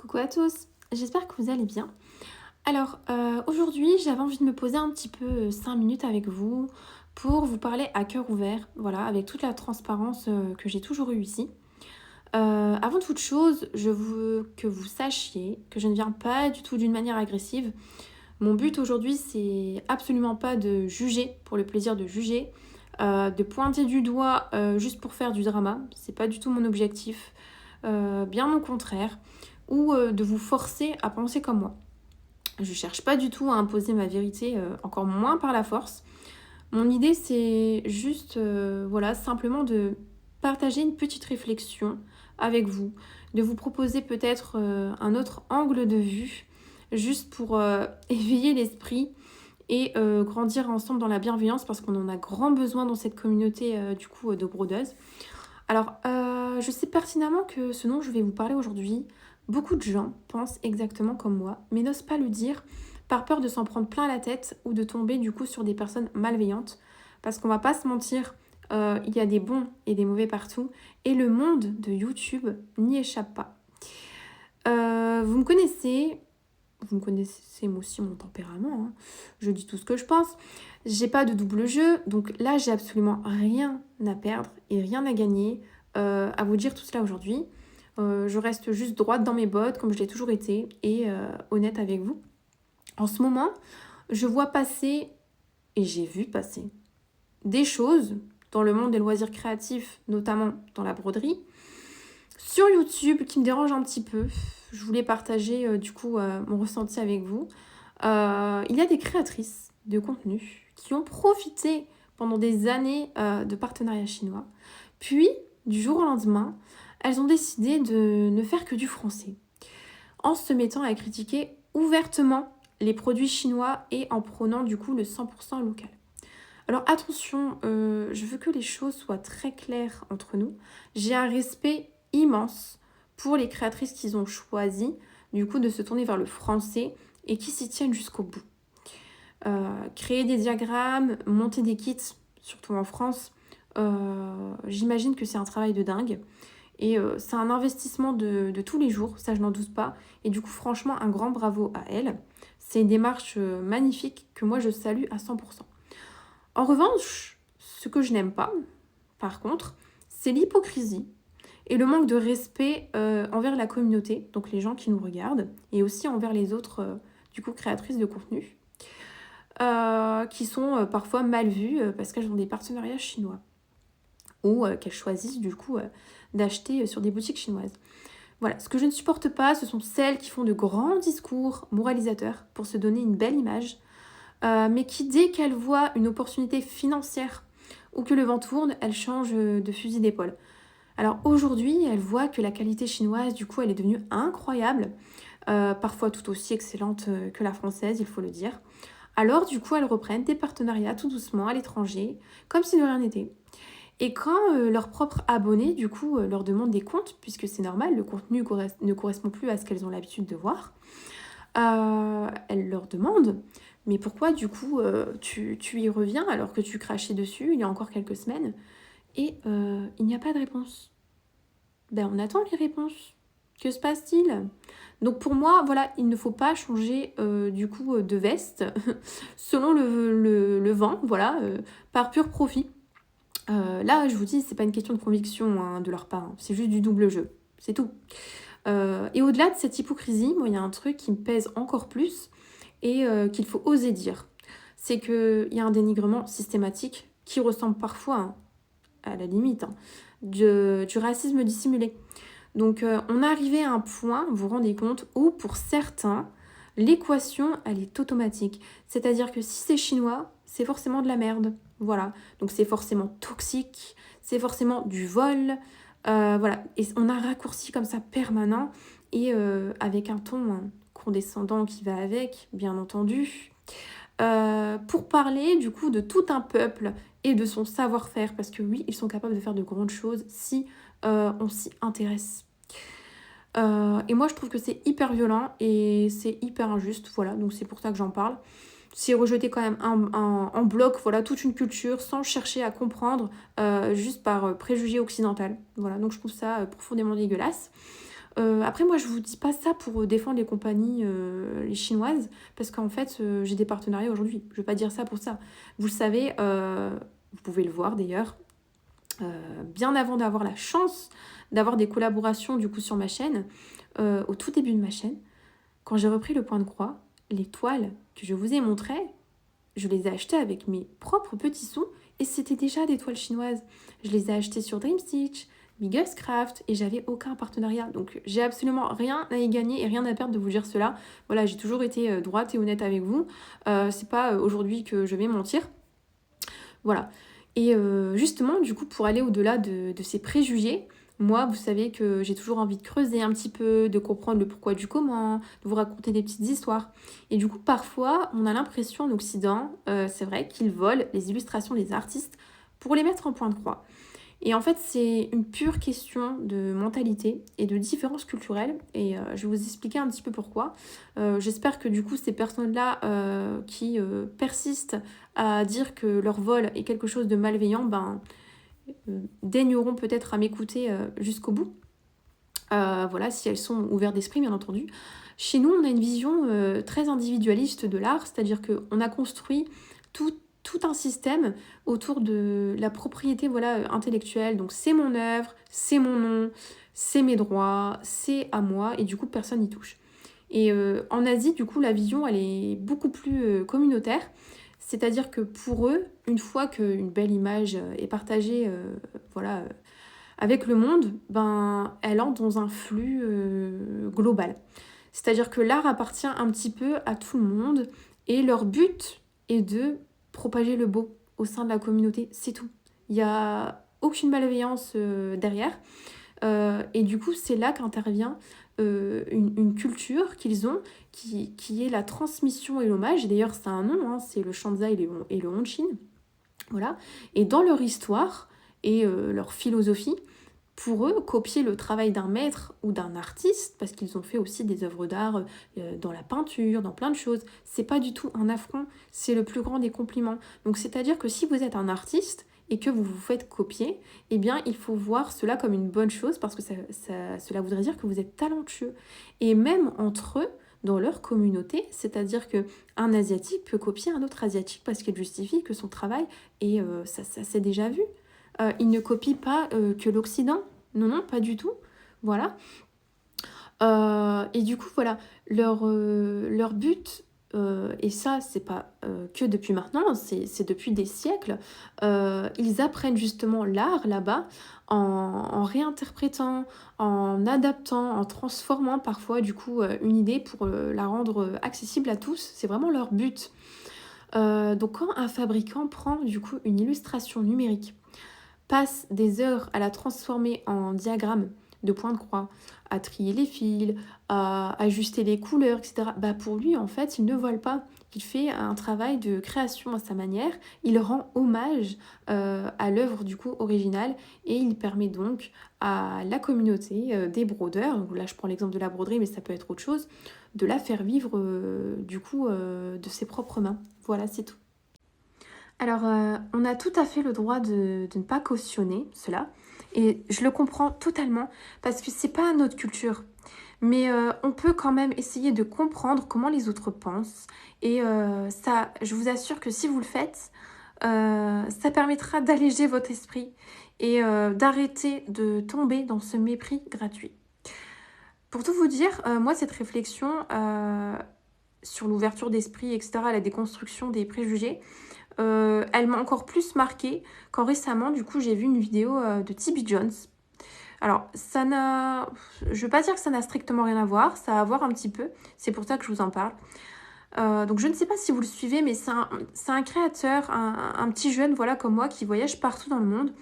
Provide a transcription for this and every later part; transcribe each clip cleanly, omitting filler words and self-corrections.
Coucou à tous, j'espère que vous allez bien. Alors, aujourd'hui, j'avais envie de me poser un petit peu 5 minutes avec vous pour vous parler à cœur ouvert, voilà, avec toute la transparence que j'ai toujours eue ici. Avant toute chose, je veux que vous sachiez que je ne viens pas du tout d'une manière agressive. Mon but aujourd'hui, c'est absolument pas de juger pour le plaisir de juger, de pointer du doigt juste pour faire du drama. C'est pas du tout mon objectif, bien au contraire, ou de vous forcer à penser comme moi. Je cherche pas du tout à imposer ma vérité, encore moins par la force. Mon idée, c'est juste, voilà, simplement de partager une petite réflexion avec vous, de vous proposer peut-être un autre angle de vue, juste pour éveiller l'esprit et grandir ensemble dans la bienveillance parce qu'on en a grand besoin dans cette communauté de brodeuses. Alors, je sais pertinemment que ce dont je vais vous parler aujourd'hui, beaucoup de gens pensent exactement comme moi, mais n'osent pas le dire par peur de s'en prendre plein la tête ou de tomber du coup sur des personnes malveillantes. Parce qu'on va pas se mentir, il y a des bons et des mauvais partout, et le monde de YouTube n'y échappe pas. Vous me connaissez moi aussi mon tempérament, hein. Je dis tout ce que je pense. J'ai pas de double jeu, donc là j'ai absolument rien à perdre et rien à gagner à vous dire tout cela aujourd'hui. Je reste juste droite dans mes bottes comme je l'ai toujours été et honnête avec vous. En ce moment, je vois passer et j'ai vu passer des choses dans le monde des loisirs créatifs, notamment dans la broderie, sur YouTube qui me dérange un petit peu. Je voulais partager mon ressenti avec vous. Il y a des créatrices de contenu qui ont profité pendant des années de partenariats chinois. Puis, du jour au lendemain, elles ont décidé de ne faire que du français, en se mettant à critiquer ouvertement les produits chinois et en prônant du coup le 100% local. Alors attention, je veux que les choses soient très claires entre nous. J'ai un respect immense pour les créatrices qui ont choisi du coup de se tourner vers le français et qui s'y tiennent jusqu'au bout. Créer des diagrammes, monter des kits, surtout en France, j'imagine que c'est un travail de dingue. Et c'est un investissement de tous les jours, ça je n'en doute pas. Et du coup, franchement, un grand bravo à elle. C'est une démarche magnifique que moi je salue à 100%. En revanche, ce que je n'aime pas, par contre, c'est l'hypocrisie et le manque de respect envers la communauté, donc les gens qui nous regardent, et aussi envers les autres créatrices de contenu, qui sont parfois mal vues parce qu'elles ont des partenariats chinois ou qu'elles choisissent d'acheter sur des boutiques chinoises. Voilà, ce que je ne supporte pas, ce sont celles qui font de grands discours moralisateurs pour se donner une belle image, mais qui, dès qu'elles voient une opportunité financière ou que le vent tourne, elles changent de fusil d'épaule. Alors aujourd'hui, elles voient que la qualité chinoise, du coup, elle est devenue incroyable, parfois tout aussi excellente que la française, il faut le dire. Alors du coup, elles reprennent des partenariats tout doucement à l'étranger, comme si de rien n'était. Et quand leurs propres abonnés, du coup, leur demandent des comptes, puisque c'est normal, le contenu ne correspond plus à ce qu'elles ont l'habitude de voir, elles leur demandent, mais pourquoi du coup tu y reviens alors que tu crachais dessus il y a encore quelques semaines? Et il n'y a pas de réponse. Ben on attend les réponses. Que se passe-t-il? Donc pour moi, voilà, il ne faut pas changer de veste selon le vent, voilà, par pur profit. Là, je vous dis, c'est pas une question de conviction hein, de leur part, hein. C'est juste du double jeu, c'est tout. Et au-delà de cette hypocrisie, moi, il y a un truc qui me pèse encore plus et qu'il faut oser dire. C'est qu'il y a un dénigrement systématique qui ressemble parfois, hein, à la limite, hein, du racisme dissimulé. Donc, on est arrivé à un point, vous vous rendez compte, où pour certains, l'équation, elle est automatique. C'est-à-dire que si c'est chinois, c'est forcément de la merde. Voilà. Donc, c'est forcément toxique, c'est forcément du vol. Voilà. Et on a un raccourci comme ça permanent et avec un ton hein, condescendant qui va avec, bien entendu. Pour parler du coup de tout un peuple et de son savoir-faire, parce que oui, ils sont capables de faire de grandes choses si on s'y intéresse. Et moi, je trouve que c'est hyper violent et c'est hyper injuste, voilà, donc c'est pour ça que j'en parle. C'est rejeter quand même en bloc, voilà, toute une culture sans chercher à comprendre, juste par préjugé occidental. Voilà, donc je trouve ça profondément dégueulasse. Après, moi, je vous dis pas ça pour défendre les compagnies les chinoises, parce qu'en fait, j'ai des partenariats aujourd'hui. Je vais pas dire ça pour ça. Vous le savez, vous pouvez le voir d'ailleurs, bien avant d'avoir la chance d'avoir des collaborations du coup sur ma chaîne, au tout début de ma chaîne, quand j'ai repris le point de croix, les toiles que je vous ai montrées, je les ai achetées avec mes propres petits sous et c'était déjà des toiles chinoises. Je les ai achetées sur Dreamstitch, Biggest Craft et j'avais aucun partenariat. Donc j'ai absolument rien à y gagner et rien à perdre de vous dire cela. Voilà, j'ai toujours été droite et honnête avec vous. C'est pas aujourd'hui que je vais mentir. Voilà. Et justement, du coup, pour aller au-delà de ces préjugés, moi, vous savez que j'ai toujours envie de creuser un petit peu, de comprendre le pourquoi du comment, de vous raconter des petites histoires. Et du coup, parfois, on a l'impression en Occident, c'est vrai, qu'ils volent les illustrations des artistes pour les mettre en point de croix. Et en fait, c'est une pure question de mentalité et de différence culturelle. Et je vais vous expliquer un petit peu pourquoi. J'espère que du coup, ces personnes-là qui persistent à dire que leur vol est quelque chose de malveillant, daigneront peut-être à m'écouter jusqu'au bout. Voilà, si elles sont ouvertes d'esprit, bien entendu. Chez nous, on a une vision très individualiste de l'art, c'est-à-dire qu'on a construit tout un système autour de la propriété intellectuelle. Donc c'est mon œuvre, c'est mon nom, c'est mes droits, c'est à moi, et du coup personne n'y touche. Et en Asie, du coup, la vision, elle est beaucoup plus communautaire. C'est-à-dire que pour eux, une fois qu'une belle image est partagée avec le monde, elle entre dans un flux global. C'est-à-dire que l'art appartient un petit peu à tout le monde et leur but est de propager le beau au sein de la communauté, c'est tout. Il n'y a aucune malveillance derrière. Et du coup, c'est là qu'intervient une culture qu'ils ont qui est la transmission et l'hommage. Et d'ailleurs, c'est un nom, c'est le Shanzai et le Honshin. Voilà. Et dans leur histoire et leur philosophie, pour eux, copier le travail d'un maître ou d'un artiste, parce qu'ils ont fait aussi des œuvres d'art dans la peinture, dans plein de choses, c'est pas du tout un affront, c'est le plus grand des compliments. Donc c'est-à-dire que si vous êtes un artiste et que vous vous faites copier, eh bien il faut voir cela comme une bonne chose parce que cela voudrait dire que vous êtes talentueux. Et même entre eux, dans leur communauté, c'est-à-dire qu'un asiatique peut copier un autre asiatique parce qu'il justifie que son travail, et ça s'est déjà vu. Il ne copie pas que l'Occident, non, pas du tout, voilà. Et du coup, voilà, leur but, et ça, c'est pas que depuis maintenant, c'est depuis des siècles, ils apprennent justement l'art là-bas en réinterprétant, en adaptant, en transformant parfois du coup une idée pour la rendre accessible à tous. C'est vraiment leur but. Donc quand un fabricant prend du coup une illustration numérique, passe des heures à la transformer en diagramme de points de croix, à trier les fils, à ajuster les couleurs, etc. Pour lui, en fait, il ne vole pas. Il fait un travail de création à sa manière. Il rend hommage à l'œuvre du coup originale et il permet donc à la communauté des brodeurs, donc là je prends l'exemple de la broderie, mais ça peut être autre chose, de la faire vivre de ses propres mains. Voilà, c'est tout. Alors, on a tout à fait le droit de ne pas cautionner cela. Et je le comprends totalement parce que c'est pas notre culture. Mais on peut quand même essayer de comprendre comment les autres pensent. Et ça, je vous assure que si vous le faites, ça permettra d'alléger votre esprit et d'arrêter de tomber dans ce mépris gratuit. Pour tout vous dire, moi, cette réflexion sur l'ouverture d'esprit, etc., la déconstruction des préjugés, elle m'a encore plus marquée quand récemment, du coup, j'ai vu une vidéo de TB Jones. Alors, je veux pas dire que ça n'a strictement rien à voir, ça a à voir un petit peu, c'est pour ça que je vous en parle. Donc, je ne sais pas si vous le suivez, mais c'est un créateur, un petit jeune, voilà, comme moi, qui voyage partout dans le monde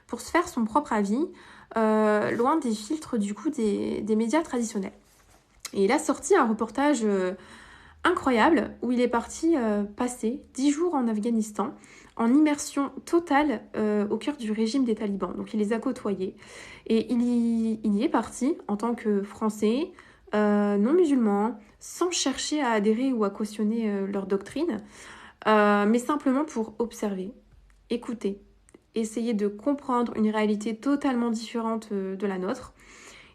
pour se faire son propre avis, loin des filtres, du coup, des médias traditionnels. Et il a sorti un reportage incroyable où il est parti passer 10 jours en Afghanistan en immersion totale au cœur du régime des talibans. Donc il les a côtoyés et il y est parti en tant que Français, non musulman, sans chercher à adhérer ou à cautionner leur doctrine, mais simplement pour observer, écouter, essayer de comprendre une réalité totalement différente de la nôtre.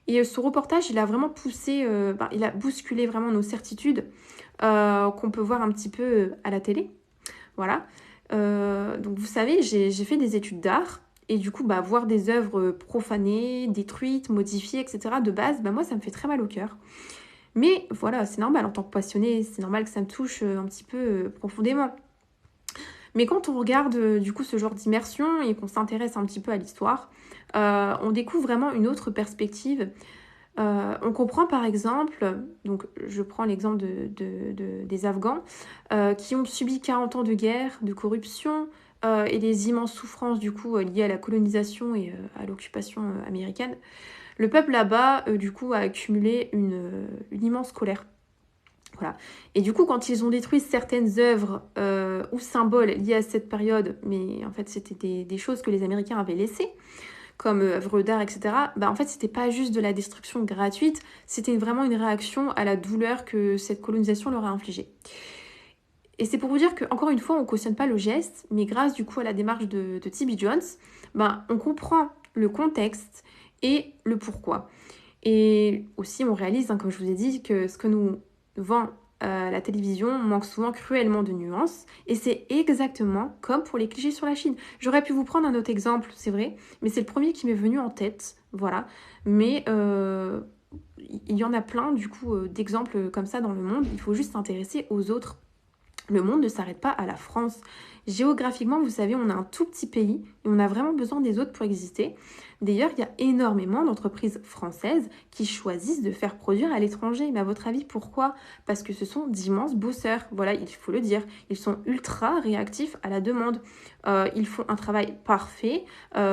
Et ce reportage, il a vraiment poussé, il a bousculé vraiment nos certitudes qu'on peut voir un petit peu à la télé. Voilà. Donc vous savez, j'ai fait des études d'art. Et du coup, voir des œuvres profanées, détruites, modifiées, etc. de base, moi, ça me fait très mal au cœur. Mais voilà, c'est normal en tant que passionnée, c'est normal que ça me touche un petit peu profondément. Mais quand on regarde du coup ce genre d'immersion et qu'on s'intéresse un petit peu à l'histoire, on découvre vraiment une autre perspective. On comprend par exemple, donc je prends l'exemple des Afghans, qui ont subi 40 ans de guerre, de corruption et des immenses souffrances du coup liées à la colonisation et à l'occupation américaine. Le peuple là-bas, du coup, a accumulé une immense colère. Voilà. Et du coup, quand ils ont détruit certaines œuvres ou symboles liés à cette période, mais en fait, c'était des choses que les Américains avaient laissées, comme œuvres d'art, etc., en fait, c'était pas juste de la destruction gratuite, c'était vraiment une réaction à la douleur que cette colonisation leur a infligée. Et c'est pour vous dire qu'encore une fois, on ne cautionne pas le geste, mais grâce du coup à la démarche de T.B. Jones, on comprend le contexte et le pourquoi. Et aussi, on réalise, comme je vous ai dit, que ce que nous vend la télévision manque souvent cruellement de nuances. Et c'est exactement comme pour les clichés sur la Chine. J'aurais pu vous prendre un autre exemple, c'est vrai, mais c'est le premier qui m'est venu en tête. Voilà. Mais il y en a plein, du coup, d'exemples comme ça dans le monde. Il faut juste s'intéresser aux autres. Le monde ne s'arrête pas à la France. Géographiquement, vous savez, on a un tout petit pays et on a vraiment besoin des autres pour exister. D'ailleurs, il y a énormément d'entreprises françaises qui choisissent de faire produire à l'étranger. Mais à votre avis, pourquoi? Parce que ce sont d'immenses bosseurs. Voilà, il faut le dire. Ils sont ultra réactifs à la demande. Ils font un travail parfait,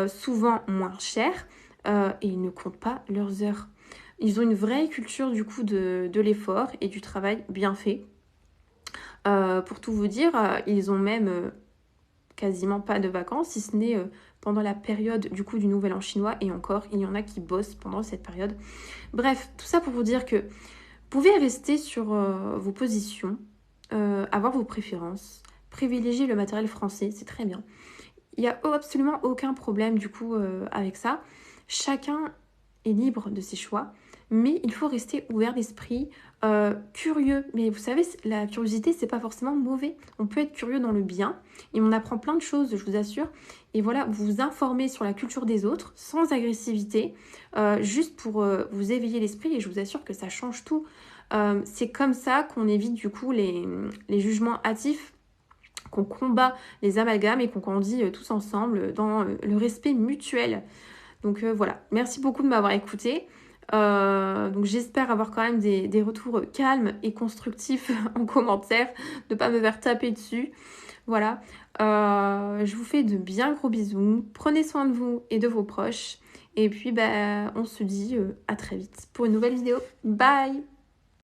souvent moins cher, et ils ne comptent pas leurs heures. Ils ont une vraie culture du coup de l'effort et du travail bien fait. Pour tout vous dire, ils ont même quasiment pas de vacances, si ce n'est pendant la période du coup du Nouvel An chinois, et encore, il y en a qui bossent pendant cette période. Bref, tout ça pour vous dire que vous pouvez rester sur vos positions, avoir vos préférences, privilégier le matériel français, c'est très bien. Il n'y a absolument aucun problème du coup avec ça. Chacun est libre de ses choix, mais il faut rester ouvert d'esprit, curieux. Mais vous savez, la curiosité, c'est pas forcément mauvais. On peut être curieux dans le bien et on apprend plein de choses, je vous assure. Et voilà, vous vous informez sur la culture des autres sans agressivité, juste pour vous éveiller l'esprit, et je vous assure que ça change tout. C'est comme ça qu'on évite du coup les jugements hâtifs, qu'on combat les amalgames et qu'on grandit tous ensemble dans le respect mutuel. Donc voilà, merci beaucoup de m'avoir écouté. Donc j'espère avoir quand même des retours calmes et constructifs en commentaire, de ne pas me faire taper dessus. Voilà, je vous fais de bien gros bisous, prenez soin de vous et de vos proches. Et puis on se dit à très vite pour une nouvelle vidéo. Bye!